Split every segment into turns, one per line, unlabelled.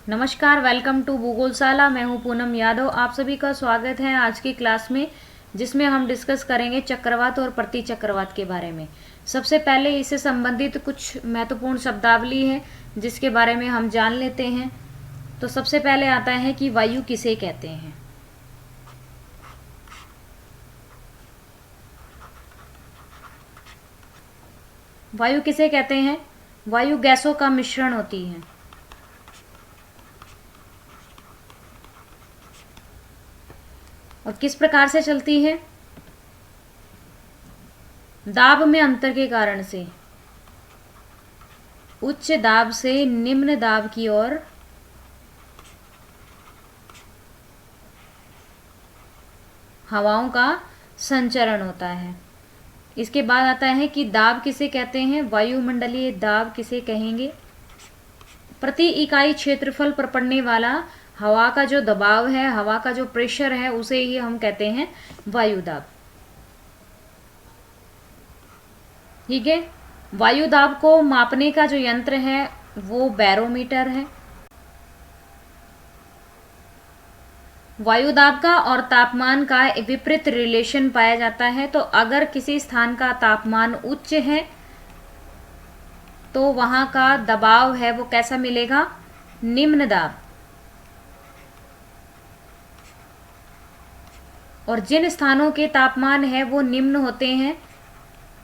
नमस्कार, welcome to भूगोलशाला। मैं हूं पूनम यादव। आप सभी का स्वागत है आज की क्लास में, जिसमें हम डिस्कस करेंगे चक्रवात और प्रतिचक्रवात के बारे में। सबसे पहले इससे संबंधित कुछ महत्वपूर्ण शब्दावली है जिसके बारे में हम जान लेते हैं। तो सबसे पहले आता है कि वायु किसे कहते हैं। वायु किसे कहते हैं? वायु गैसों का मिश्रण होती है। और किस प्रकार से चलती है? दाब में अंतर के कारण से। उच्च दाब से निम्न दाब की ओर हवाओं का संचरण होता है। इसके बाद आता है कि दाब किसे कहते हैं। वायुमंडलीय दाब किसे कहेंगे? प्रति इकाई क्षेत्रफल पर पड़ने वाला हवा का जो दबाव है, हवा का जो प्रेशर है, उसे ही हम कहते हैं वायु दाब। ठीक है। वायु दाब को मापने का जो यंत्र है वो बैरोमीटर है। वायु दाब का और तापमान का विपरीत रिलेशन पाया जाता है। तो अगर किसी स्थान का तापमान उच्च है तो वहां का दबाव है वो कैसा मिलेगा? निम्न दाब। और जिन स्थानों के तापमान है वो निम्न होते हैं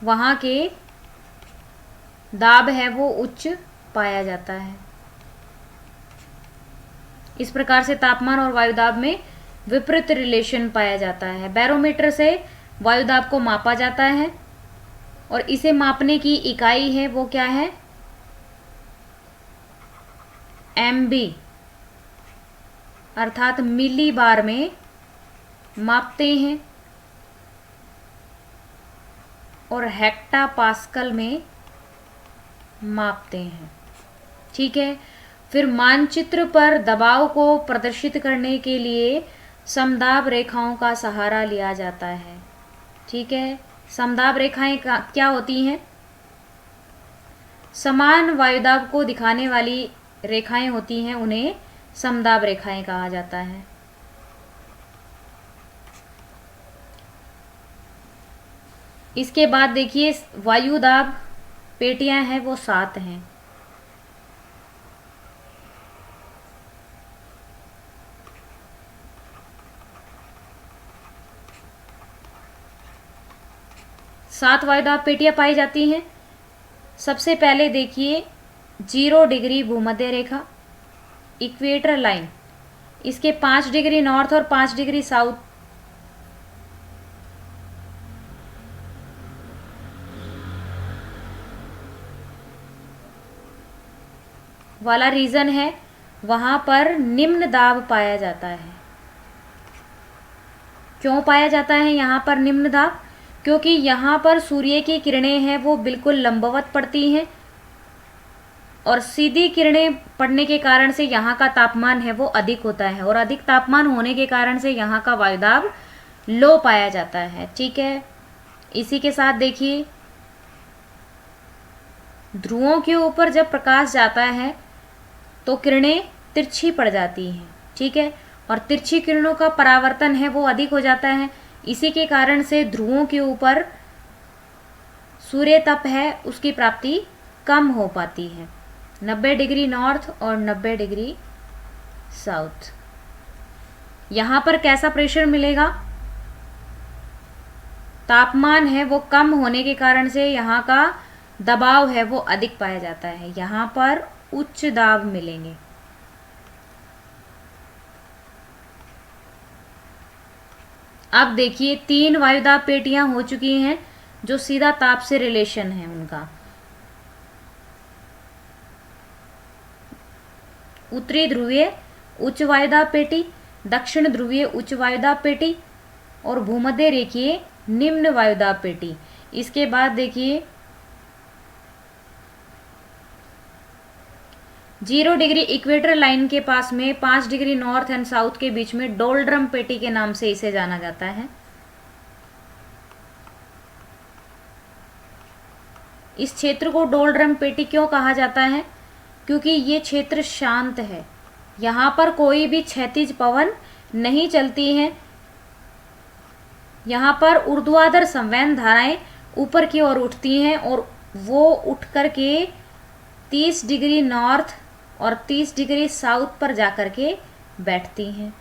वहां के दाब है वो उच्च पाया जाता है। इस प्रकार से तापमान और वायुदाब में विपरीत रिलेशन पाया जाता है। बैरोमीटर से वायुदाब को मापा जाता है और इसे मापने की इकाई है वो क्या है? MB, अर्थात मिली बार में मापते हैं और हेक्टा पास्कल में मापते हैं। ठीक है। फिर मानचित्र पर दबाव को प्रदर्शित करने के लिए समदाब रेखाओं का सहारा लिया जाता है। ठीक है। समदाब रेखाएं क्या होती हैं? समान वायुदाब को दिखाने वाली रेखाएं होती हैं, उन्हें समदाब रेखाएं कहा जाता है। इसके बाद देखिए, वायुदाब पेटियां हैं वो 7 हैं। सात वायुदाब पेटियां पाई जाती हैं। सबसे पहले देखिए 0 डिग्री भूमध्य रेखा, इक्वेटर लाइन, इसके 5 डिग्री नॉर्थ और 5 डिग्री साउथ वाला रीजन है, वहां पर निम्न दाब पाया जाता है। क्यों पाया जाता है यहाँ पर निम्न दाब? क्योंकि यहाँ पर सूर्य की किरणें हैं वो बिल्कुल लंबवत पड़ती हैं और सीधी किरणें पड़ने के कारण से यहाँ का तापमान है वो अधिक होता है और अधिक तापमान होने के कारण से यहाँ का वायुदाब लो पाया जाता है। ठीक है। इसी के साथ देखिए, ध्रुवों के ऊपर जब प्रकाश जाता है तो किरणें तिरछी पड़ जाती हैं। ठीक है। और तिरछी किरणों का परावर्तन है वो अधिक हो जाता है। इसी के कारण से ध्रुवों के ऊपर सूर्य तप है उसकी प्राप्ति कम हो पाती है। 90 डिग्री नॉर्थ और 90 डिग्री साउथ। यहां पर कैसा प्रेशर मिलेगा? तापमान है वो कम होने के कारण से यहाँ का दबाव है वो अधिक पाया जाता है। यहाँ पर उच्च दाब मिलेंगे। अब देखिए 3 वायुदाब पेटियां हो चुकी हैं जो सीधा ताप से रिलेशन है उनका। उत्तरी ध्रुवीय उच्च वायुदाब पेटी, दक्षिण ध्रुवीय उच्च वायुदाब पेटी और भूमध्य रेखीय निम्न वायुदाब पेटी। इसके बाद देखिए 0 डिग्री इक्वेटर लाइन के पास में 5 डिग्री नॉर्थ एंड साउथ के बीच में डोल्ड्रम पेटी के नाम से इसे जाना जाता है। इस क्षेत्र को डोल्ड्रम पेटी क्यों कहा जाता है? क्योंकि ये क्षेत्र शांत है। यहाँ पर कोई भी क्षैतिज पवन नहीं चलती हैं। यहाँ पर ऊर्ध्वाधर संवहन धाराएं ऊपर की ओर उठती हैं और वो उठ कर के 30 डिग्री नॉर्थ और 30 डिग्री साउथ पर जाकर के बैठती हैं।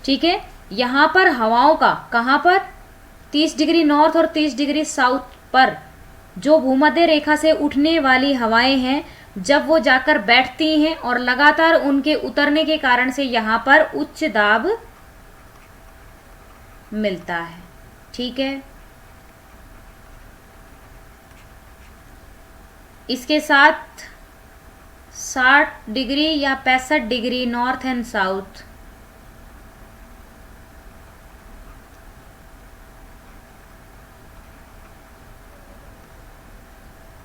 ठीक है, यहाँ पर हवाओं का कहाँ पर 30 डिग्री नॉर्थ और 30 डिग्री साउथ पर जो भूमध्य रेखा से उठने वाली हवाएं हैं, जब वो जाकर बैठती हैं और लगातार उनके उतरने के कारण से यहाँ पर उच्च दाब मिलता है। ठीक है, इसके साथ 60 डिग्री या 65 डिग्री नॉर्थ एंड साउथ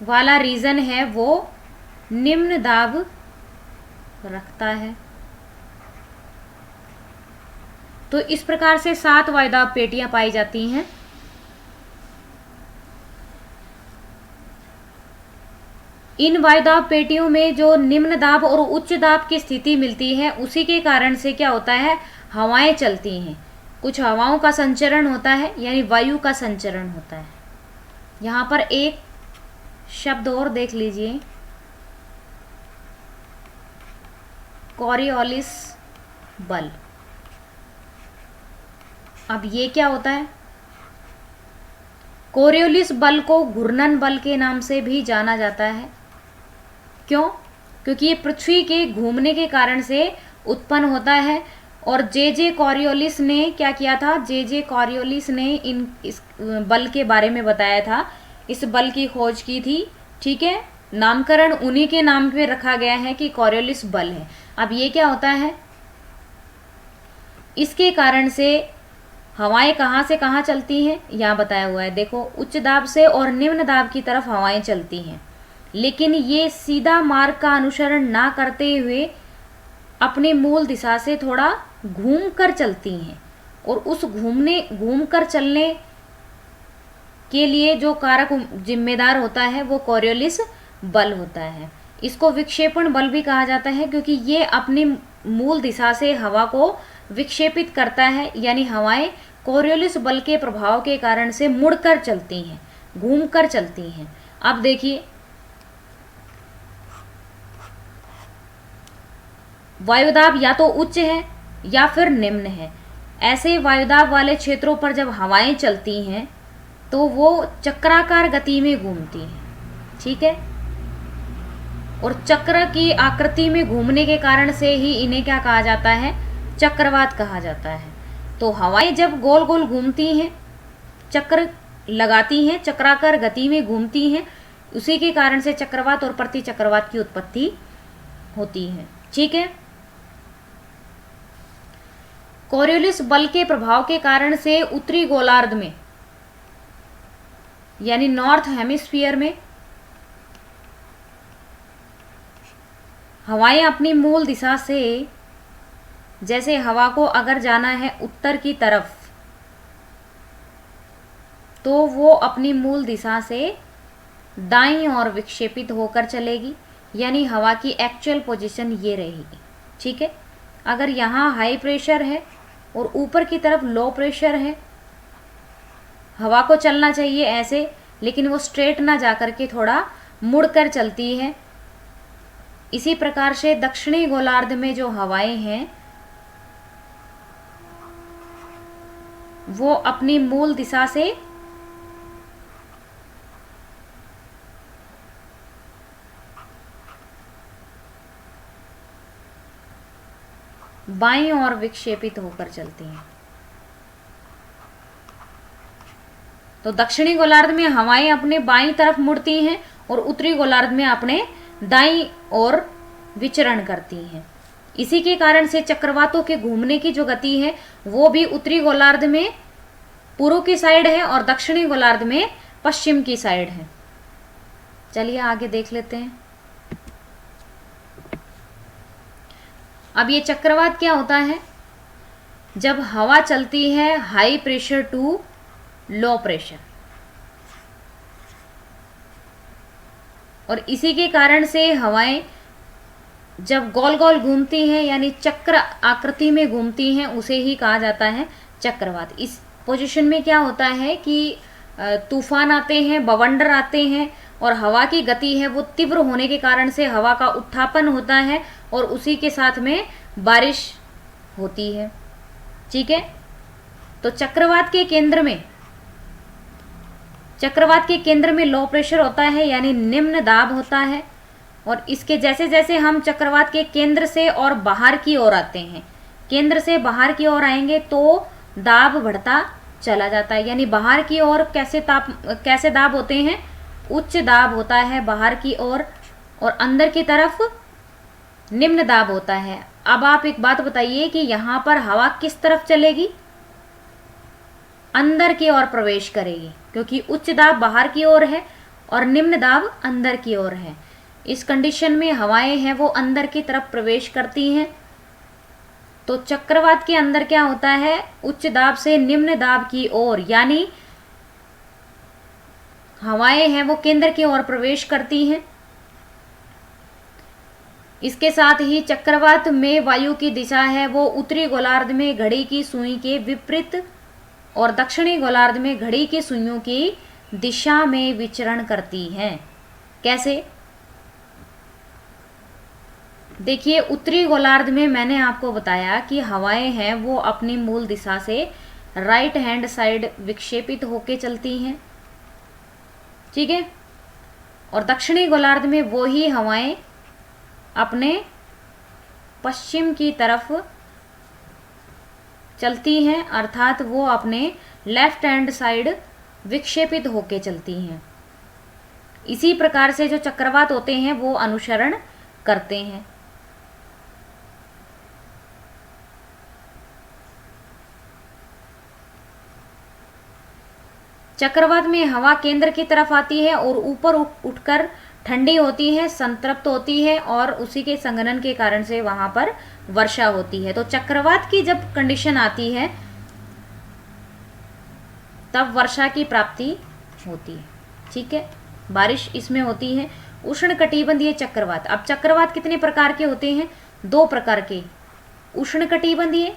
वाला रीजन है वो निम्न दाब रखता है। तो इस प्रकार से 7 वायुदाब पेटियां पाई जाती हैं। इन वायुदाब पेटियों में जो निम्न दाब और उच्च दाब की स्थिति मिलती है, उसी के कारण से क्या होता है, हवाएं चलती हैं। कुछ हवाओं का संचरण होता है, यानी वायु का संचरण होता है। यहाँ पर एक शब्द और देख लीजिए, कोरियोलिस बल। अब ये क्या होता है? कोरियोलिस बल को घूर्णन बल के नाम से भी जाना जाता है। क्यों? क्योंकि ये पृथ्वी के घूमने के कारण से उत्पन्न होता है। और जे कोरियोलिस ने क्या किया था? जे कोरियोलिस ने इस बल के बारे में बताया था, इस बल की खोज की थी। ठीक है, नामकरण उन्हीं के नाम पे रखा गया है कि कोरियोलिस बल है। अब ये क्या होता है? इसके कारण से हवाएं कहाँ से कहाँ चलती हैं, यहाँ बताया हुआ है। देखो, उच्च दाब से और निम्न दाब की तरफ हवाएं चलती हैं, लेकिन ये सीधा मार्ग का अनुसरण ना करते हुए अपने मूल दिशा से थोड़ा घूम कर चलती हैं। और उस घूम कर चलने के लिए जो कारक जिम्मेदार होता है वो कोरियोलिस बल होता है। इसको विक्षेपण बल भी कहा जाता है, क्योंकि ये अपनी मूल दिशा से हवा को विक्षेपित करता है, यानी हवाएं कोरियोलिस बल के प्रभाव के कारण से मुड़कर चलती हैं, घूमकर चलती हैं। अब देखिए, वायुदाब या तो उच्च है या फिर निम्न है। ऐसे वायुदाब वाले क्षेत्रों पर जब हवाएं चलती हैं तो वो चक्राकार गति में घूमती हैं। ठीक है, और चक्र की आकृति में घूमने के कारण से ही इन्हें क्या कहा जाता है? चक्रवात कहा जाता है। तो हवाएं जब गोल गोल घूमती हैं, चक्र लगाती हैं, चक्राकार गति में घूमती हैं, उसी के कारण से चक्रवात और प्रति चक्रवात की उत्पत्ति होती है। ठीक है, कोरियोलिस बल के प्रभाव के कारण से उत्तरी गोलार्ध में, यानी नॉर्थ हेमिस्फीयर में, हवाएं अपनी मूल दिशा से, जैसे हवा को अगर जाना है उत्तर की तरफ, तो वो अपनी मूल दिशा से दाईं ओर विक्षेपित होकर चलेगी, यानी हवा की एक्चुअल पोजीशन ये रहेगी। ठीक है, अगर यहाँ हाई प्रेशर है और ऊपर की तरफ लो प्रेशर है, हवा को चलना चाहिए ऐसे, लेकिन वो स्ट्रेट ना जाकर के थोड़ा मुड़कर चलती है। इसी प्रकार से दक्षिणी गोलार्ध में जो हवाएं हैं वो अपनी मूल दिशा से बाईं ओर विक्षेपित होकर चलती हैं। तो दक्षिणी गोलार्ध में हवाएं अपने बाईं तरफ मुड़ती हैं और उत्तरी गोलार्ध में अपने दाईं ओर विचरण करती हैं। इसी के कारण से चक्रवातों के घूमने की जो गति है वो भी उत्तरी गोलार्ध में पूर्व की साइड है और दक्षिणी गोलार्ध में पश्चिम की साइड है। चलिए आगे देख लेते हैं। अब ये चक्रवात क्या होता है? जब हवा चलती है high pressure to low pressure. और इसी के कारण से हवाएं जब गोल गोल घूमती हैं यानी चक्र आकृति में घूमती हैं, उसे ही कहा जाता है चक्रवात। इस पोजीशन में क्या होता है कि तूफान आते हैं, बवंडर आते हैं, और हवा की गति है वो तीव्र होने के कारण से हवा का उत्थापन होता है और उसी के साथ में बारिश होती है। ठीक है, तो चक्रवात के केंद्र में लो प्रेशर होता है यानी निम्न दाब होता है। और इसके जैसे जैसे हम चक्रवात के केंद्र से और बाहर की ओर आते हैं, केंद्र से बाहर की ओर आएंगे तो दाब बढ़ता चला जाता है। यानी बाहर की ओर कैसे दाब होते हैं, उच्च दाब होता है बाहर की ओर, और अंदर की तरफ निम्न दाब होता है। अब आप एक बात बताइए कि यहाँ पर हवा किस तरफ चलेगी, अंदर की ओर प्रवेश करेगी, क्योंकि उच्च दाब बाहर की ओर है और निम्न दाब अंदर की ओर है। इस कंडीशन में हवाएं हैं वो अंदर की तरफ प्रवेश करती हैं। तो चक्रवात के अंदर क्या होता है, उच्च दाब से निम्न दाब की ओर, यानी हवाएं हैं वो केंद्र की ओर प्रवेश करती हैं। इसके साथ ही चक्रवात में वायु की दिशा है वो उत्तरी गोलार्ध में घड़ी की सुई के विपरीत और दक्षिणी गोलार्ध में घड़ी की सुइयों की दिशा में विचरण करती हैं। कैसे, देखिए उत्तरी गोलार्ध में मैंने आपको बताया कि हवाएं हैं वो अपनी मूल दिशा से राइट हैंड साइड विक्षेपित होके चलती हैं। ठीक है, और दक्षिणी गोलार्ध में वो ही हवाएं अपने पश्चिम की तरफ चलती हैं, अर्थात वो अपने लेफ्ट हैंड साइड विक्षेपित होके चलती हैं। इसी प्रकार से जो चक्रवात होते हैं वो अनुसरण करते हैं। चक्रवात में हवा केंद्र की तरफ आती है और ऊपर उठकर ठंडी होती है, संतृप्त होती है, और उसी के संघनन के कारण से वहां पर वर्षा होती है। तो चक्रवात की जब कंडीशन आती है तब वर्षा की प्राप्ति होती है। ठीक है, बारिश इसमें होती है। उष्णकटिबंधीय चक्रवात। अब चक्रवात कितने प्रकार के होते हैं, 2 प्रकार के, उष्णकटिबंधीय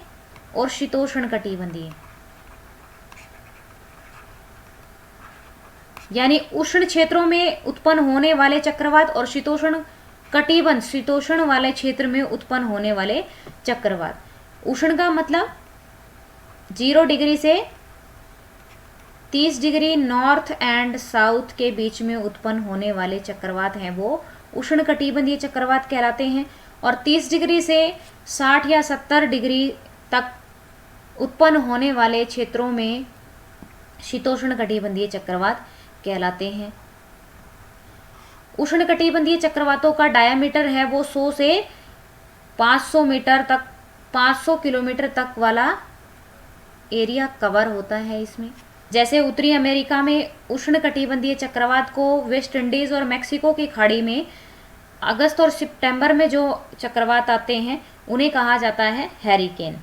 और शीतोष्णकटिबंधीय। यानी उष्ण क्षेत्रों में उत्पन्न होने वाले चक्रवात और शीतोष्ण वाले क्षेत्र में उत्पन्न होने वाले चक्रवात। उष्ण का मतलब 0 डिग्री से 30 डिग्री नॉर्थ एंड साउथ के बीच में उत्पन्न होने वाले चक्रवात हैं वो उष्णकटिबंधीय चक्रवात कहलाते हैं। और 30 डिग्री से 60 या 70 डिग्री तक उत्पन्न होने वाले क्षेत्रों में शीतोष्णकटिबंधीय चक्रवात कहलाते हैं। उष्णकटिबंधीय चक्रवातों का डायामीटर है वो 100 से 500 मीटर तक, 500 किलोमीटर तक वाला एरिया कवर होता है इसमें। जैसे उत्तरी अमेरिका में उष्णकटिबंधीय चक्रवात को वेस्ट इंडीज और मैक्सिको की खाड़ी में अगस्त और सितंबर में जो चक्रवात आते हैं उन्हें कहा जाता है हैरिकेन।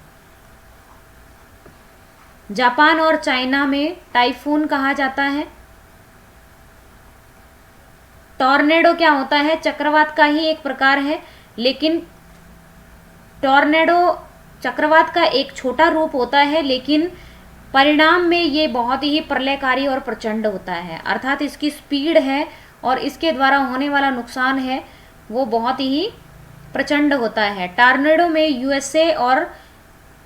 जापान और चाइना में टाइफून कहा जाता है। टॉर्नेडो क्या होता है, चक्रवात का ही एक प्रकार है, लेकिन टॉर्नेडो चक्रवात का एक छोटा रूप होता है, लेकिन परिणाम में ये बहुत ही प्रलयकारी और प्रचंड होता है। अर्थात इसकी स्पीड है और इसके द्वारा होने वाला नुकसान है वो बहुत ही प्रचंड होता है। टॉर्नेडो में यूएसए और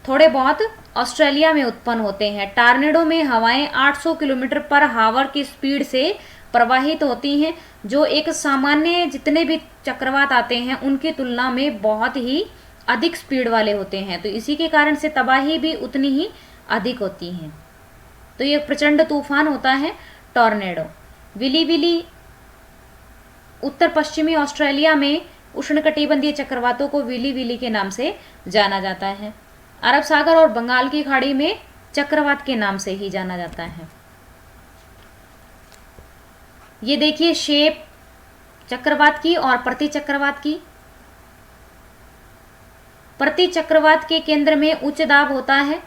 थोड़े बहुत ऑस्ट्रेलिया में उत्पन्न होते हैं। टॉर्नेडो में हवाएं 800 किलोमीटर पर हावर की स्पीड से प्रवाहित होती हैं, जो एक सामान्य जितने भी चक्रवात आते हैं उनकी तुलना में बहुत ही अधिक स्पीड वाले होते हैं। तो इसी के कारण से तबाही भी उतनी ही अधिक होती है। तो ये प्रचंड तूफान होता है टॉर्नेडो। विली विली उत्तर पश्चिमी ऑस्ट्रेलिया में उष्णकटिबंधीय चक्रवातों को विली विली के नाम से जाना जाता है। अरब सागर और बंगाल की खाड़ी में चक्रवात के नाम से ही जाना जाता है। ये देखिए शेप चक्रवात की और प्रति चक्रवात की। प्रति चक्रवात के केंद्र में उच्च दाब होता है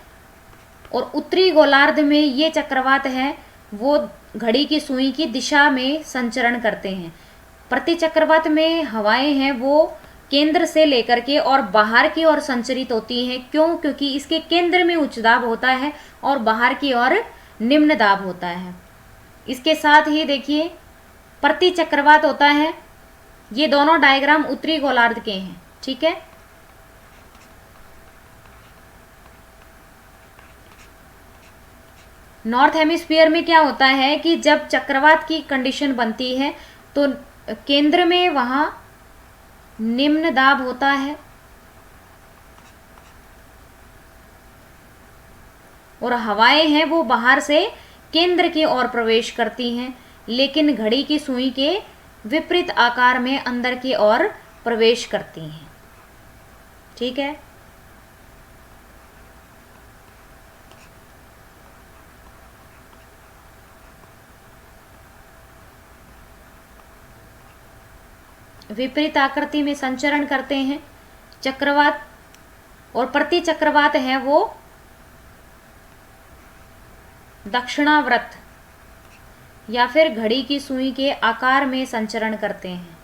और उत्तरी गोलार्ध में ये चक्रवात है वो घड़ी की सुई की दिशा में संचरण करते हैं। प्रति चक्रवात में हवाएं हैं वो केंद्र से लेकर के और बाहर की ओर संचरित होती हैं। क्यों? क्योंकि इसके केंद्र में उच्च दाब होता है और बाहर की ओर निम्न दाब होता है। इसके साथ ही देखिए प्रति चक्रवात होता है, ये दोनों डायग्राम उत्तरी गोलार्ध के हैं, ठीक है। नॉर्थ हेमिस्फीयर में क्या होता है कि जब चक्रवात की कंडीशन बनती है तो केंद्र में वहां निम्न दाब होता है और हवाएं हैं वो बाहर से केंद्र की ओर प्रवेश करती हैं, लेकिन घड़ी की सुई के विपरीत आकार में अंदर की ओर प्रवेश करती हैं, ठीक है। विपरीत आकृति में संचरण करते हैं चक्रवात, और प्रति चक्रवात है वो दक्षिणावर्त या फिर घड़ी की सुई के आकार में संचरण करते हैं।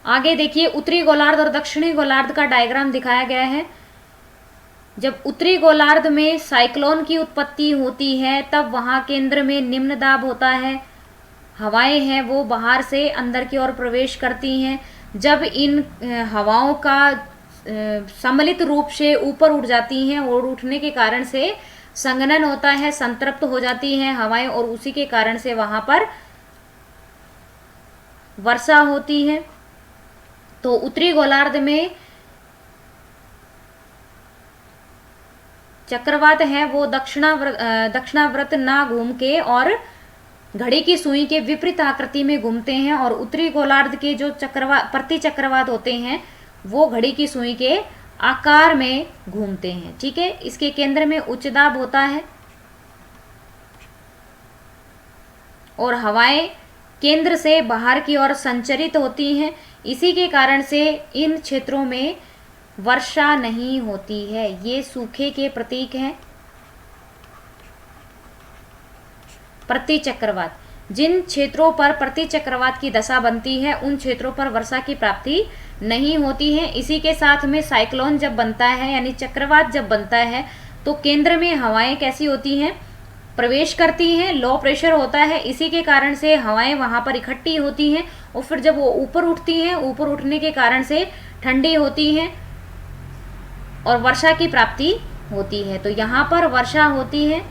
आगे देखिए उत्तरी गोलार्ध और दक्षिणी गोलार्ध का डायग्राम दिखाया गया है। जब उत्तरी गोलार्ध में साइक्लोन की उत्पत्ति होती है तब वहां केंद्र में निम्न दाब होता है, हवाएं हैं वो बाहर से अंदर की ओर प्रवेश करती हैं। जब इन हवाओं का सम्मिलित रूप से ऊपर उठ जाती हैं और उठने के कारण से संघनन होता है, संतृप्त हो जाती हैं हवाएं, और उसी के कारण से वहां पर वर्षा होती है। तो उत्तरी गोलार्ध में चक्रवात है वो दक्षिणावर्त ना घूम के और घड़ी की सुई के विपरीत आकृति में घूमते हैं, और उत्तरी गोलार्ध के जो प्रति चक्रवात होते हैं वो घड़ी की सुई के आकार में घूमते हैं, ठीक है। इसके केंद्र में उच्च दाब होता है और हवाएं केंद्र से बाहर की ओर संचरित होती हैं। इसी के कारण से इन क्षेत्रों में वर्षा नहीं होती है। ये सूखे के प्रतीक हैं। प्रति चक्रवात, जिन क्षेत्रों पर प्रति चक्रवात की दशा बनती है उन क्षेत्रों पर वर्षा की प्राप्ति नहीं होती है। इसी के साथ में साइक्लोन जब बनता है यानी चक्रवात जब बनता है तो केंद्र में हवाएं कैसी होती हैं, प्रवेश करती हैं, लो प्रेशर होता है। इसी के कारण से हवाएं वहां पर इकट्ठी होती हैं और फिर जब वो ऊपर उठती हैं, ऊपर उठने के कारण से ठंडी होती हैं और वर्षा की प्राप्ति होती है। तो यहाँ पर वर्षा होती है।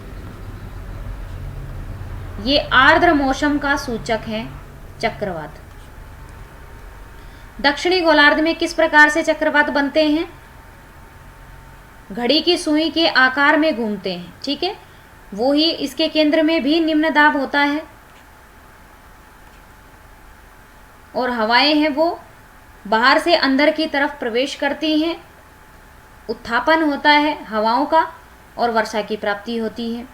ये आर्द्र मौसम का सूचक है चक्रवात। दक्षिणी गोलार्ध में किस प्रकार से चक्रवात बनते हैं? घड़ी की सुई के आकार में घूमते हैं, ठीक है। वो ही इसके केंद्र में भी निम्न दाब होता है और हवाएं हैं वो बाहर से अंदर की तरफ प्रवेश करती हैं, उत्थापन होता है हवाओं का और वर्षा की प्राप्ति होती है।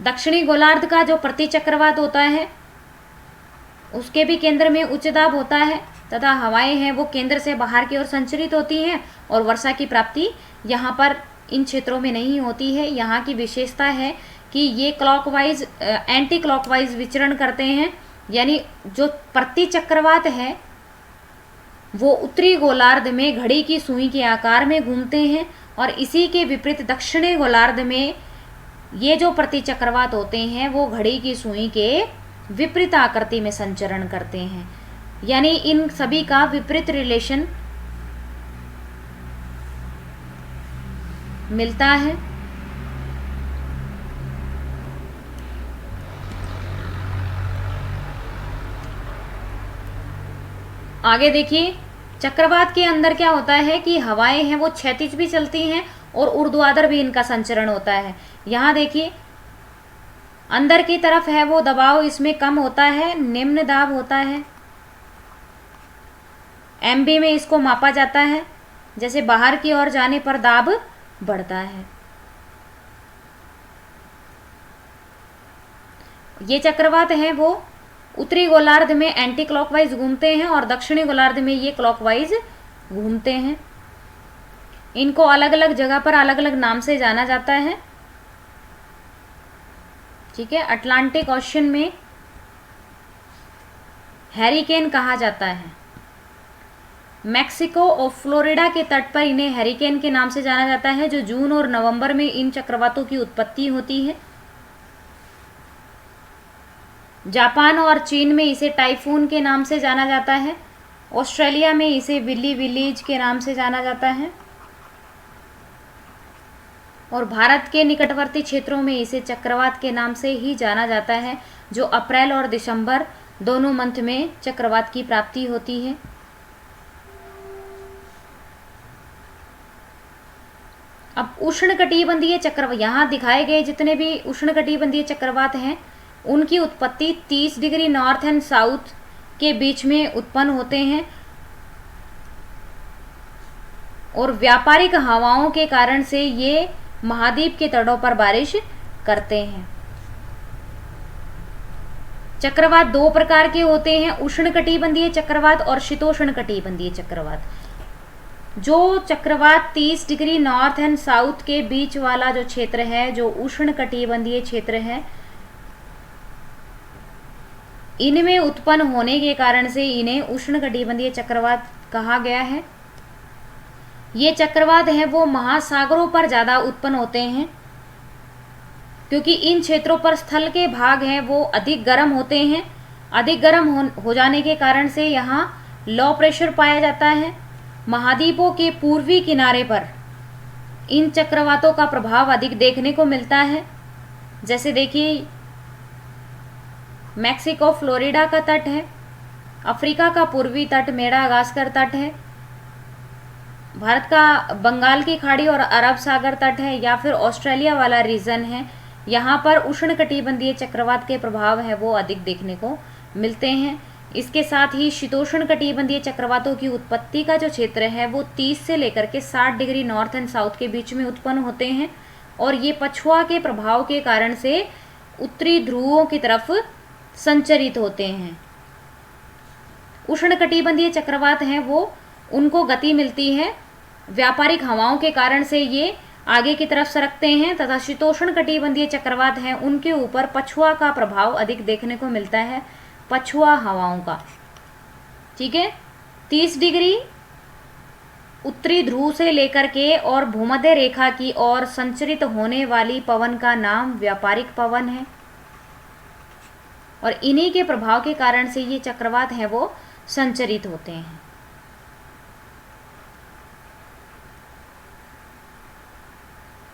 दक्षिणी गोलार्ध का जो प्रति चक्रवात होता है उसके भी केंद्र में उच्च दाब होता है तथा हवाएं हैं वो केंद्र से बाहर की ओर संचरित होती हैं और वर्षा की प्राप्ति यहाँ पर इन क्षेत्रों में नहीं होती है। यहाँ की विशेषता है कि ये क्लॉकवाइज एंटी क्लॉकवाइज विचरण करते हैं, यानी जो प्रति चक्रवात है वो उत्तरी गोलार्ध में घड़ी की सुई के आकार में घूमते हैं और इसी के विपरीत दक्षिणी गोलार्ध में ये जो प्रति चक्रवात होते हैं वो घड़ी की सुई के विपरीत आकृति में संचरण करते हैं। यानी इन सभी का विपरीत रिलेशन मिलता है। आगे देखिए चक्रवात के अंदर क्या होता है कि हवाएं हैं वो क्षैतिज भी चलती हैं और ऊर्ध्वाधर भी इनका संचरण होता है। यहाँ देखिए अंदर की तरफ है वो दबाव इसमें कम होता है, निम्न दाब होता है। MB में इसको मापा जाता है, जैसे बाहर की ओर जाने पर दाब बढ़ता है। ये चक्रवात है वो उत्तरी गोलार्ध में एंटी क्लॉकवाइज घूमते हैं और दक्षिणी गोलार्ध में ये क्लॉकवाइज घूमते हैं। इनको अलग अलग जगह पर अलग अलग नाम से जाना जाता है। ठीक है, अटलांटिक ओशन में हैरिकेन कहा जाता है। मैक्सिको और फ्लोरिडा के तट पर इन्हें हैरिकेन के नाम से जाना जाता है, जो जून और नवंबर में इन चक्रवातों की उत्पत्ति होती है। जापान और चीन में इसे टाइफून के नाम से जाना जाता है। ऑस्ट्रेलिया में इसे विली विलीज के नाम से जाना जाता है और भारत के निकटवर्ती क्षेत्रों में इसे चक्रवात के नाम से ही जाना जाता है, जो अप्रैल और दिसंबर दोनों मंथ में चक्रवात की प्राप्ति होती है। अब उष्णकटिबंधीय चक्रवात, यहाँ दिखाए गए जितने भी उष्णकटिबंधीय चक्रवात हैं उनकी उत्पत्ति 30 डिग्री नॉर्थ एंड साउथ के बीच में उत्पन्न होते हैं और व्यापारिक हवाओं के कारण से ये महाद्वीप के तटों पर बारिश करते हैं। चक्रवात दो प्रकार के होते हैं, उष्णकटिबंधीय चक्रवात और शीतोष्णकटिबंधीय चक्रवात। जो चक्रवात 30 डिग्री नॉर्थ एंड साउथ के बीच वाला जो क्षेत्र है, जो उष्णकटिबंधीय क्षेत्र है, इनमें उत्पन्न होने के कारण से इन्हें उष्णकटिबंधीय चक्रवात कहा गया है। ये चक्रवात हैं वो महासागरों पर ज़्यादा उत्पन्न होते हैं, क्योंकि इन क्षेत्रों पर स्थल के भाग हैं वो अधिक गर्म होते हैं। अधिक गर्म हो जाने के कारण से यहाँ लो प्रेशर पाया जाता है। महाद्वीपों के पूर्वी किनारे पर इन चक्रवातों का प्रभाव अधिक देखने को मिलता है। जैसे देखिए, मैक्सिको फ्लोरिडा का तट है, अफ्रीका का पूर्वी तट मेडागास्कर तट है, भारत का बंगाल की खाड़ी और अरब सागर तट है, या फिर ऑस्ट्रेलिया वाला रीजन है। यहाँ पर उष्णकटिबंधीय चक्रवात के प्रभाव है वो अधिक देखने को मिलते हैं। इसके साथ ही शीतोष्णकटिबंधीय चक्रवातों की उत्पत्ति का जो क्षेत्र है वो 30 से लेकर के 60 डिग्री नॉर्थ एंड साउथ के बीच में उत्पन्न होते हैं और ये पछुआ के प्रभाव के कारण से उत्तरी ध्रुवों की तरफ संचरित होते हैं। उष्णकटिबंधीय चक्रवात हैं वो उनको गति मिलती है, व्यापारिक हवाओं के कारण से ये आगे की तरफ सरकते हैं, तथा शीतोष्णकटिबंधीय चक्रवात हैं उनके ऊपर पछुआ का प्रभाव अधिक देखने को मिलता है, पछुआ हवाओं का। ठीक है, 30 डिग्री उत्तरी ध्रुव से लेकर के और भूमध्य रेखा की ओर संचरित होने वाली पवन का नाम व्यापारिक पवन है और इन्हीं के प्रभाव के कारण से ये चक्रवात हैं वो संचरित होते हैं।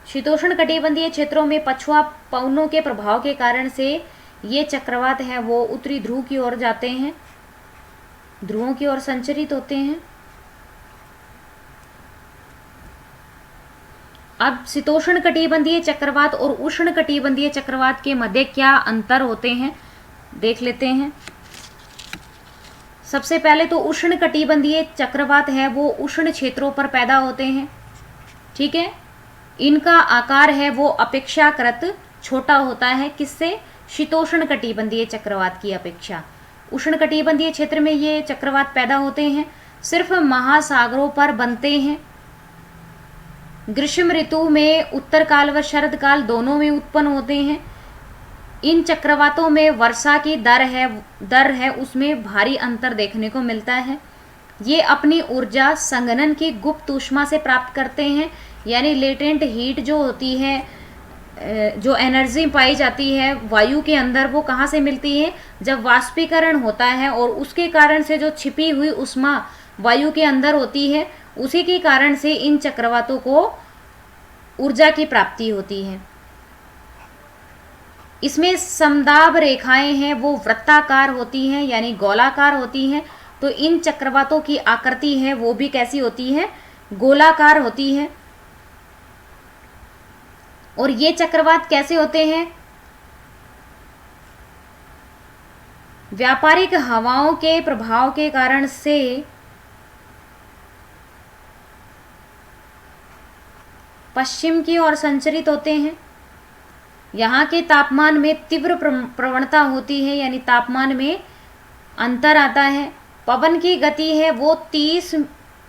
शीतोष्णकटिबंधीय क्षेत्रों में पछुआ पवनों के प्रभाव के कारण से ये चक्रवात हैं वो उत्तरी ध्रुव की ओर जाते हैं, ध्रुवों की ओर संचरित होते हैं। अब शीतोष्णकटिबंधीय चक्रवात और उष्णकटिबंधीय चक्रवात के मध्य क्या अंतर होते हैं देख लेते हैं। सबसे पहले तो उष्णकटिबंधीय चक्रवात है वो उष्ण क्षेत्रों पर पैदा होते हैं। ठीक है, इनका आकार है वो अपेक्षाकृत छोटा होता है, किससे? शीतोष्णकटिबंधीय चक्रवात की अपेक्षा। उष्णकटिबंधीय क्षेत्र में ये चक्रवात पैदा होते हैं, सिर्फ महासागरों पर बनते हैं। ग्रीष्म ऋतु में उत्तरकाल व शरदकाल दोनों में उत्पन्न होते हैं। इन चक्रवातों में वर्षा की दर है उसमें भारी अंतर देखने को मिलता है। ये अपनी ऊर्जा संघनन की गुप्त ऊष्मा से प्राप्त करते हैं, यानी लेटेंट हीट जो होती है, जो एनर्जी पाई जाती है वायु के अंदर, वो कहाँ से मिलती है? जब वाष्पीकरण होता है और उसके कारण से जो छिपी हुई ऊष्मा वायु के अंदर होती है, उसी के कारण से इन चक्रवातों को ऊर्जा की प्राप्ति होती है। इसमें समदाब रेखाएं हैं वो वृत्ताकार होती हैं, यानी गोलाकार होती हैं। तो इन चक्रवातों की आकृति है वो भी कैसी होती है? गोलाकार होती है। और ये चक्रवात कैसे होते हैं? व्यापारिक हवाओं के प्रभाव के कारण से पश्चिम की ओर संचरित होते हैं, यहाँ के तापमान में तीव्र प्रवणता होती है, यानी तापमान में अंतर आता है। पवन की गति है वो 30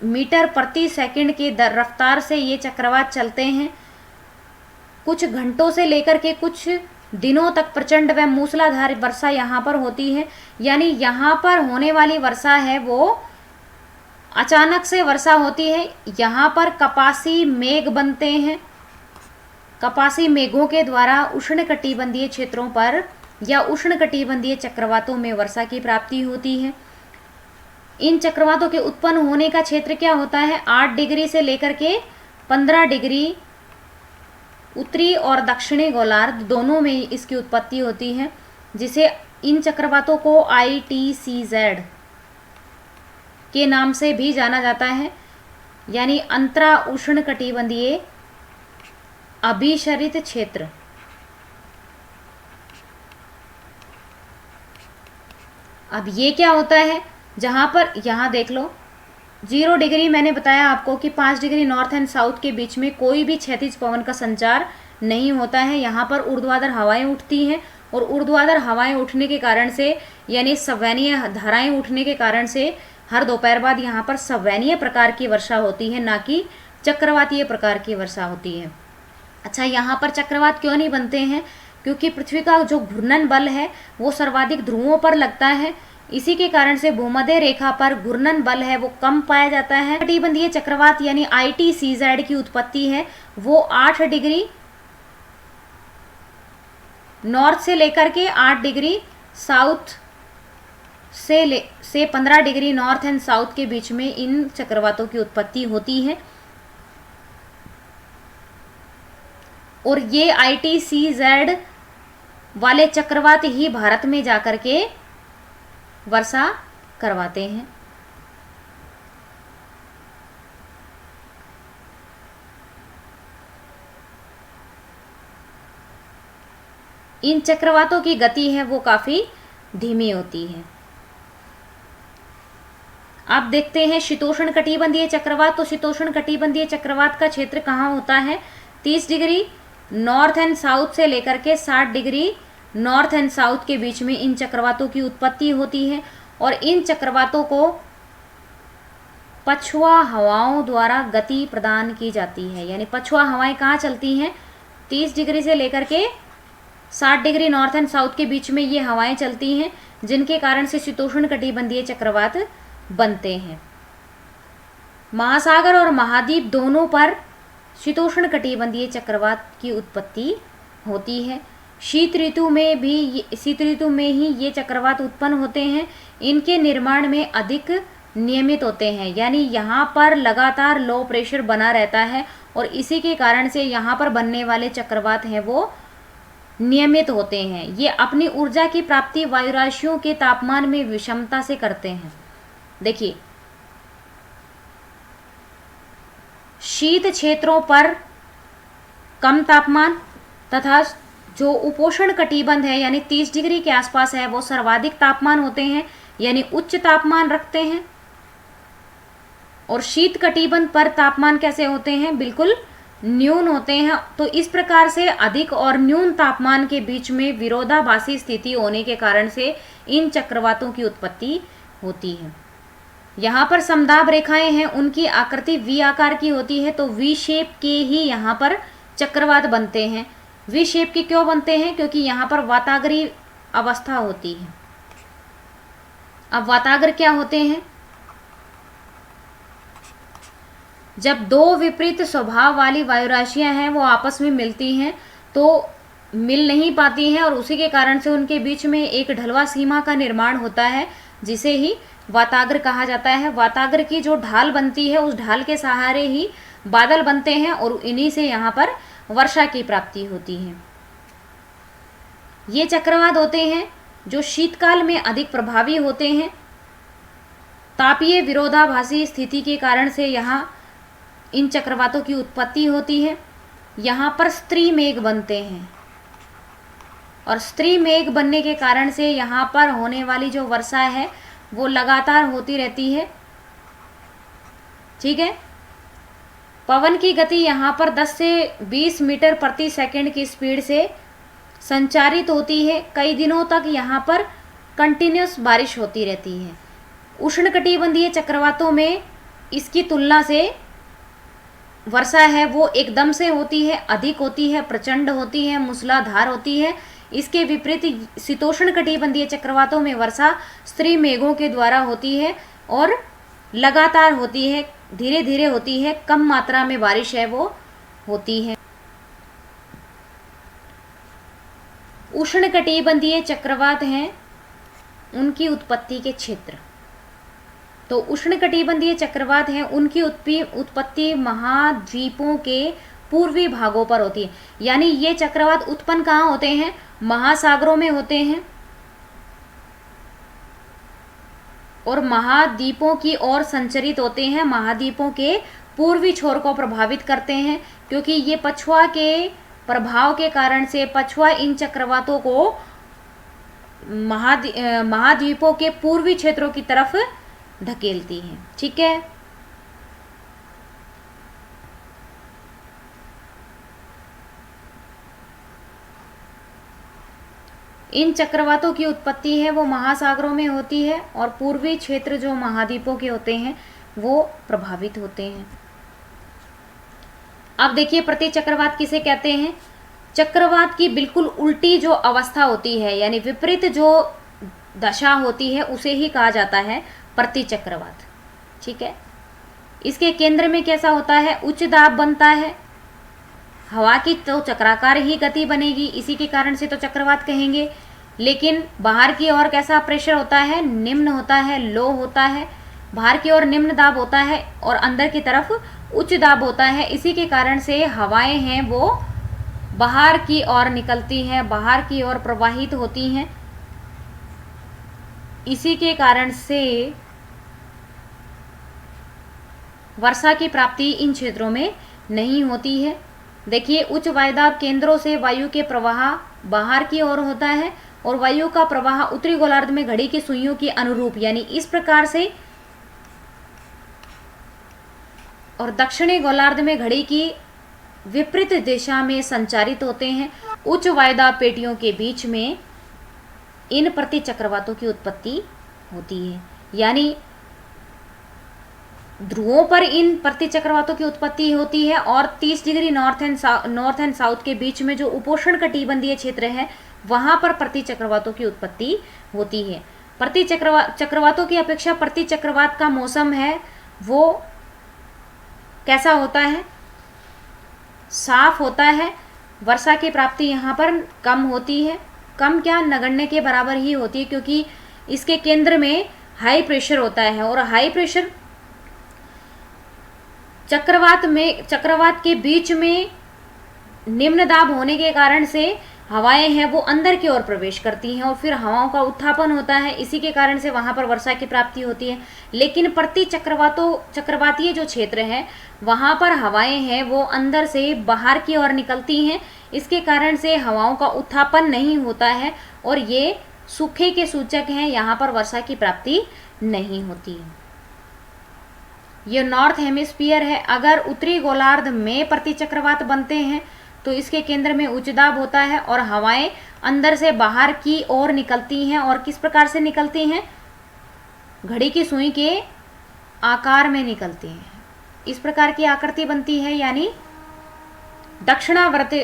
मीटर प्रति सेकंड की रफ्तार से ये चक्रवात चलते हैं। कुछ घंटों से लेकर के कुछ दिनों तक प्रचंड व मूसलाधार वर्षा यहाँ पर होती है, यानी यहाँ पर होने वाली वर्षा है वो अचानक से वर्षा होती है। यहाँ पर कपासी मेघ बनते हैं। कपासी मेघों के द्वारा उष्णकटिबंधीय क्षेत्रों पर या उष्णकटिबंधीय चक्रवातों में वर्षा की प्राप्ति होती है। इन चक्रवातों के उत्पन्न होने का क्षेत्र क्या होता है? 8 डिग्री से लेकर के 15 डिग्री उत्तरी और दक्षिणी गोलार्ध दोनों में इसकी उत्पत्ति होती है, जिसे इन चक्रवातों को ITCZ के नाम से भी जाना जाता है, यानी अंतरा उष्णकटिबंधीय अभिसरित क्षेत्र। अब ये क्या होता है? जहाँ पर यहाँ देख लो 0 डिग्री मैंने बताया आपको कि 5 डिग्री नॉर्थ एंड साउथ के बीच में कोई भी क्षैतिज पवन का संचार नहीं होता है। यहाँ पर ऊर्ध्वाधर हवाएं उठती हैं और ऊर्ध्वाधर हवाएं उठने के कारण से, यानी सवैनीय धाराएं उठने के कारण से हर दोपहर बाद यहाँ पर सवैनीय प्रकार की वर्षा होती है, ना कि चक्रवातीय प्रकार की वर्षा होती है। अच्छा, यहाँ पर चक्रवात क्यों नहीं बनते हैं? क्योंकि पृथ्वी का जो घूर्णन बल है वो सर्वाधिक ध्रुवों पर लगता है। इसी के कारण से भूमध्य रेखा पर घूर्णन बल है वो कम पाया जाता है। कटिबंधीय चक्रवात यानी ITCZ की उत्पत्ति है वो 8 डिग्री नॉर्थ से लेकर के 8 डिग्री साउथ से 15 डिग्री नॉर्थ एंड साउथ के बीच में इन चक्रवातों की उत्पत्ति होती है। और ये ITCZ वाले चक्रवात ही भारत में जाकर के वर्षा करवाते हैं। इन चक्रवातों की गति है वो काफी धीमी होती है। आप देखते हैं शीतोष्ण कटिबंधीय चक्रवात। तो शीतोष्ण कटिबंधीय चक्रवात का क्षेत्र कहाँ होता है? 30 डिग्री नॉर्थ एंड साउथ से लेकर के 60 डिग्री नॉर्थ एंड साउथ के बीच में इन चक्रवातों की उत्पत्ति होती है। और इन चक्रवातों को पछुआ हवाओं द्वारा गति प्रदान की जाती है, यानी पछुआ हवाएं कहाँ चलती हैं? 30 डिग्री से लेकर के 60 डिग्री नॉर्थ एंड साउथ के बीच में ये हवाएं चलती हैं, जिनके कारण से शीतोष्ण कटिबंधीय चक्रवात बनते हैं। महासागर और महाद्वीप दोनों पर शीतोष्ण कटिबंधीय चक्रवात की उत्पत्ति होती है। शीत ऋतु में ही ये चक्रवात उत्पन्न होते हैं। इनके निर्माण में अधिक नियमित होते हैं, यानी यहाँ पर लगातार लो प्रेशर बना रहता है और इसी के कारण से यहाँ पर बनने वाले चक्रवात हैं वो नियमित होते हैं। ये अपनी ऊर्जा की प्राप्ति वायुराशियों के तापमान में विषमता से करते हैं। देखिए, शीत क्षेत्रों पर कम तापमान तथा जो उपोष्ण कटिबंध है यानी 30 डिग्री के आसपास है वो सर्वाधिक तापमान होते हैं, यानी उच्च तापमान रखते हैं। और शीत कटिबंध पर तापमान कैसे होते हैं? बिल्कुल न्यून होते हैं। तो इस प्रकार से अधिक और न्यून तापमान के बीच में विरोधाभासी स्थिति होने के कारण से इन चक्रवातों की उत्पत्ति होती है। यहाँ पर समदाब रेखाएं हैं, उनकी आकृति वी आकार की होती है, तो वी शेप के ही यहाँ पर चक्रवात बनते हैं। वी शेप के क्यों बनते हैं? क्योंकि यहाँ पर वाताग्रीय अवस्था होती है। अब वाताग्र क्या होते हैं? जब दो विपरीत स्वभाव वाली वायुराशियां हैं वो आपस में मिलती हैं तो मिल नहीं पाती हैं और उसी के कारण से उनके बीच में एक ढलवा सीमा का निर्माण होता है, जिसे ही वाताग्र कहा जाता है। वाताग्र की जो ढाल बनती है उस ढाल के सहारे ही बादल बनते हैं और इन्हीं से यहाँ पर वर्षा की प्राप्ति होती है। ये चक्रवात होते हैं जो शीतकाल में अधिक प्रभावी होते हैं। तापीय विरोधाभासी स्थिति के कारण से यहाँ इन चक्रवातों की उत्पत्ति होती है। यहाँ पर स्त्री मेघ बनते हैं और स्त्री मेघ बनने के कारण से यहाँ पर होने वाली जो वर्षा है वो लगातार होती रहती है। ठीक है। पवन की गति यहाँ पर 10 से 20 मीटर प्रति सेकंड की स्पीड से संचारित होती है, कई दिनों तक यहाँ पर कंटिन्यूस बारिश होती रहती है। उष्णकटिबंधीय चक्रवातों में इसकी तुलना से वर्षा है वो एकदम से होती है, अधिक होती है, प्रचंड होती है, मूसलाधार होती है। इसके विपरीत शीतोष्ण कटिबंधीय चक्रवातों में वर्षा स्त्री मेघों के द्वारा होती है और लगातार होती है, धीरे धीरे होती है, कम मात्रा में बारिश है वो होती है। उष्णकटिबंधीय चक्रवात हैं उनकी उत्पत्ति के क्षेत्र। तो उष्णकटिबंधीय चक्रवात हैं उनकी उत्पत्ति महाद्वीपों के पूर्वी भागों पर होती है। यानी ये चक्रवात उत्पन्न कहाँ होते हैं? महासागरों में होते हैं और महाद्वीपों की ओर संचरित होते हैं, महाद्वीपों के पूर्वी छोर को प्रभावित करते हैं, क्योंकि ये पछुआ के प्रभाव के कारण से पछुआ इन चक्रवातों को महाद्वीपों के पूर्वी क्षेत्रों की तरफ धकेलती है। ठीक है, इन चक्रवातों की उत्पत्ति है वो महासागरों में होती है और पूर्वी क्षेत्र जो महाद्वीपों के होते हैं वो प्रभावित होते हैं। अब देखिए प्रति चक्रवात किसे कहते हैं? चक्रवात की बिल्कुल उल्टी जो अवस्था होती है यानी विपरीत जो दशा होती है उसे ही कहा जाता है प्रति चक्रवात। ठीक है, इसके केंद्र में कैसा होता है? उच्च दाब बनता है, हवा की तो चक्राकार ही गति बनेगी, इसी के कारण से तो चक्रवात कहेंगे। लेकिन बाहर की ओर कैसा प्रेशर होता है? निम्न होता है, लो होता है। बाहर की ओर निम्न दाब होता है और अंदर की तरफ उच्च दाब होता है। इसी के कारण से हवाएं हैं वो बाहर की ओर निकलती हैं, बाहर की ओर प्रवाहित होती हैं। इसी के कारण से वर्षा की प्राप्ति इन क्षेत्रों में नहीं होती है। देखिए उच्च वायुदाब केंद्रों से वायु के प्रवाह बाहर की ओर होता है और वायु का प्रवाह उत्तरी गोलार्ध में घड़ी की सुइयों के अनुरूप यानी इस प्रकार से और दक्षिणी गोलार्ध में घड़ी की विपरीत दिशा में संचारित होते हैं। उच्च वायुदाब पेटियों के बीच में इन प्रति चक्रवातों की उत्पत्ति होती है। यानी ध्रुवों पर इन प्रति चक्रवातों की उत्पत्ति होती है और 30 डिग्री नॉर्थ एंड साउथ के बीच में जो उपोष्ण कटिबंधीय क्षेत्र है वहां पर प्रति चक्रवातों की उत्पत्ति होती है। प्रति चक्रवातों की अपेक्षा प्रति चक्रवात का मौसम है वो कैसा होता है? साफ होता है। वर्षा की प्राप्ति यहाँ पर कम होती है, कम क्या नगण्य के बराबर ही होती है, क्योंकि इसके केंद्र में हाई प्रेशर होता है और हाई प्रेशर चक्रवात के बीच में निम्न दाब होने के कारण से हवाएं हैं वो अंदर की ओर प्रवेश करती हैं और फिर हवाओं का उत्थापन होता है। इसी के कारण से वहां पर वर्षा की प्राप्ति होती है। लेकिन प्रति चक्रवातीय जो क्षेत्र है वहां पर हवाएं हैं वो अंदर से बाहर की ओर निकलती हैं। इसके कारण से हवाओं का उत्थापन नहीं होता है और ये सूखे के सूचक हैं, यहाँ पर वर्षा की प्राप्ति नहीं होती है। ये नॉर्थ हेमिस्फीयर है। अगर उत्तरी गोलार्ध में प्रति चक्रवात बनते हैं तो इसके केंद्र में उच्च दाब होता है और हवाएं अंदर से बाहर की ओर निकलती हैं। और किस प्रकार से निकलती हैं? घड़ी की सुई के आकार में निकलती हैं। इस प्रकार की आकृति बनती है, यानी दक्षिणावर्त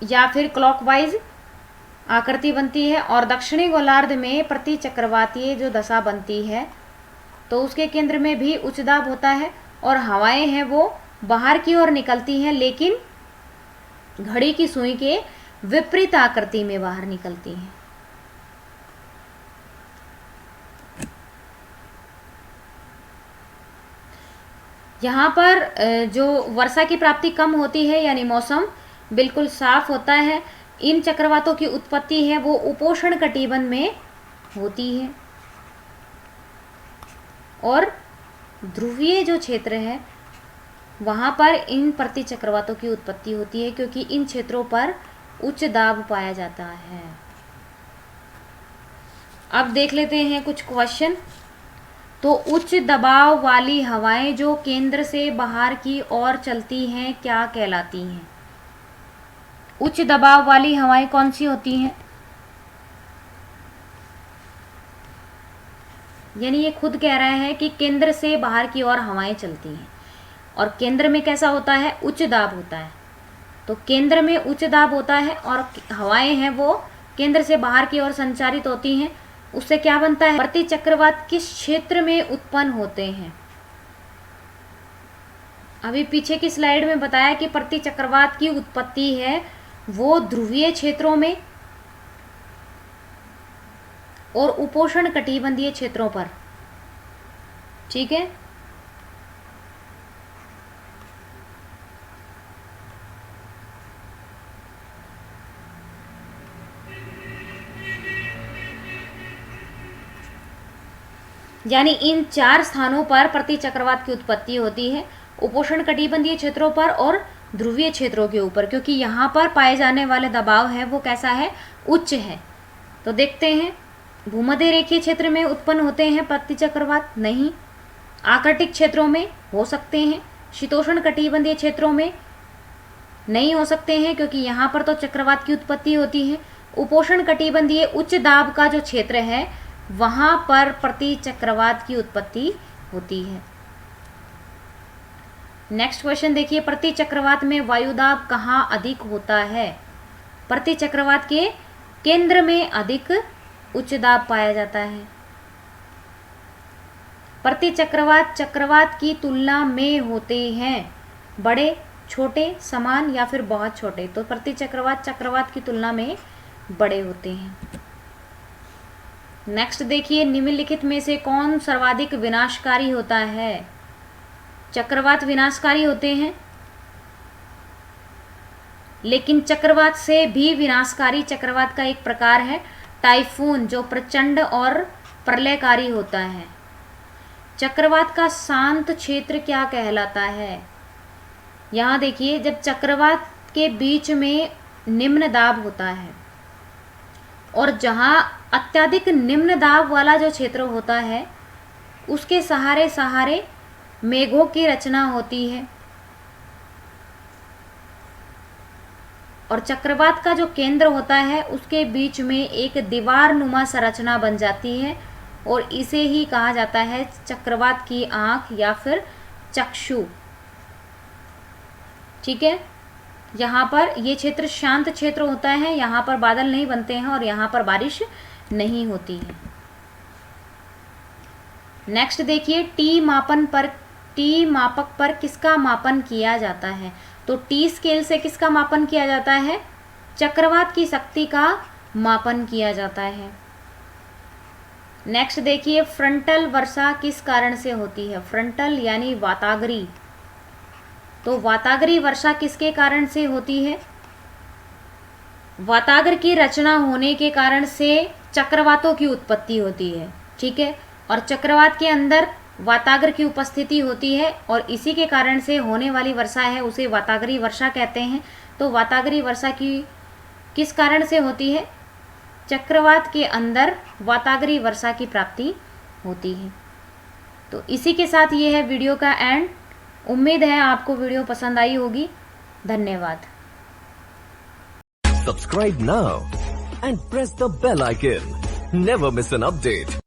या फिर क्लॉकवाइज आकृति बनती है। और दक्षिणी गोलार्ध में प्रति चक्रवातीय जो दशा बनती है तो उसके केंद्र में भी उच्च दाब होता है और हवाएं हैं वो बाहर की ओर निकलती हैं, लेकिन घड़ी की सुई के विपरीत आकृति में बाहर निकलती हैं। यहाँ पर जो वर्षा की प्राप्ति कम होती है यानी मौसम बिल्कुल साफ होता है। इन चक्रवातों की उत्पत्ति है वो उपोष्ण कटिबंध में होती है और ध्रुवीय जो क्षेत्र है वहाँ पर इन प्रति चक्रवातों की उत्पत्ति होती है, क्योंकि इन क्षेत्रों पर उच्च दाब पाया जाता है। अब देख लेते हैं कुछ क्वेश्चन। तो उच्च दबाव वाली हवाएं जो केंद्र से बाहर की ओर चलती हैं क्या कहलाती हैं? उच्च दबाव वाली हवाएं कौन सी होती हैं? यानी ये खुद कह रहा है कि केंद्र से बाहर की ओर हवाएं चलती हैं, और केंद्र में कैसा होता है? उच्च दाब होता है। तो केंद्र में उच्च दाब होता है और हवाएं हैं वो केंद्र से बाहर की ओर संचारित होती हैं। उससे क्या बनता है? प्रति चक्रवात किस क्षेत्र में उत्पन्न होते हैं? अभी पीछे की स्लाइड में बताया कि प्रति चक्रवात की उत्पत्ति है वो ध्रुवीय क्षेत्रों में और उपोष्ण कटिबंधीय क्षेत्रों पर। ठीक है, यानी इन 4 स्थानों पर प्रति चक्रवात की उत्पत्ति होती है, उपोष्ण कटिबंधीय क्षेत्रों पर और ध्रुवीय क्षेत्रों के ऊपर, क्योंकि यहाँ पर पाए जाने वाले दबाव है वो कैसा है? उच्च है। तो देखते हैं, भूमध्य रेखीय क्षेत्र में उत्पन्न होते हैं प्रति चक्रवात? नहीं। आर्कटिक क्षेत्रों में हो सकते हैं, शीतोष्ण कटिबंधीय क्षेत्रों में नहीं हो सकते हैं, क्योंकि यहाँ पर तो चक्रवात की उत्पत्ति होती है। उपोष्ण कटिबंधीय उच्च दाब का जो क्षेत्र है वहां पर प्रति चक्रवात की उत्पत्ति होती है। नेक्स्ट क्वेश्चन देखिए, प्रति चक्रवात में वायुदाब कहाँ अधिक होता है? प्रति चक्रवात के केंद्र में अधिक उच्च दाब पाया जाता है। प्रति चक्रवात चक्रवात की तुलना में होते हैं बड़े, छोटे, समान या फिर बहुत छोटे। तो प्रति चक्रवात चक्रवात की तुलना में बड़े होते हैं। नेक्स्ट देखिए, निम्नलिखित में से कौन सर्वाधिक विनाशकारी होता है? चक्रवात विनाशकारी होते हैं, लेकिन चक्रवात से भी विनाशकारी चक्रवात का एक प्रकार है टाइफून, जो प्रचंड और प्रलयकारी होता है। चक्रवात का शांत क्षेत्र क्या कहलाता है? यहाँ देखिए, जब चक्रवात के बीच में निम्न दाब होता है और जहाँ अत्यधिक निम्न दाब वाला जो क्षेत्र होता है उसके सहारे सहारे मेघों की रचना होती है, और चक्रवात का जो केंद्र होता है उसके बीच में एक दीवार नुमा संरचना बन जाती है, और इसे ही कहा जाता है चक्रवात की आंख या फिर चक्षु। ठीक है, यहाँ पर ये क्षेत्र शांत क्षेत्र होता है, यहाँ पर बादल नहीं बनते हैं और यहाँ पर बारिश नहीं होती है। नेक्स्ट देखिए, टी मापक पर किसका मापन किया जाता है? तो टी स्केल से किसका मापन किया जाता है? चक्रवात की शक्ति का मापन किया जाता है। नेक्स्ट देखिए, फ्रंटल वर्षा किस कारण से होती है? फ्रंटल यानी वाताग्री। तो वाताग्री वर्षा किसके कारण से होती है? वाताग्र की रचना होने के कारण से चक्रवातों की उत्पत्ति होती है। ठीक है, और चक्रवात के अंदर वाताग्र की उपस्थिति होती है, और इसी के कारण से होने वाली वर्षा है उसे वाताग्री वर्षा कहते हैं। तो वाताग्री वर्षा की किस कारण से होती है? चक्रवात के अंदर वाताग्री वर्षा की प्राप्ति होती है। तो इसी के साथ ये है वीडियो का एंड। उम्मीद है आपको वीडियो पसंद आई होगी। धन्यवाद।
Subscribe now and press the bell icon. Never miss an update.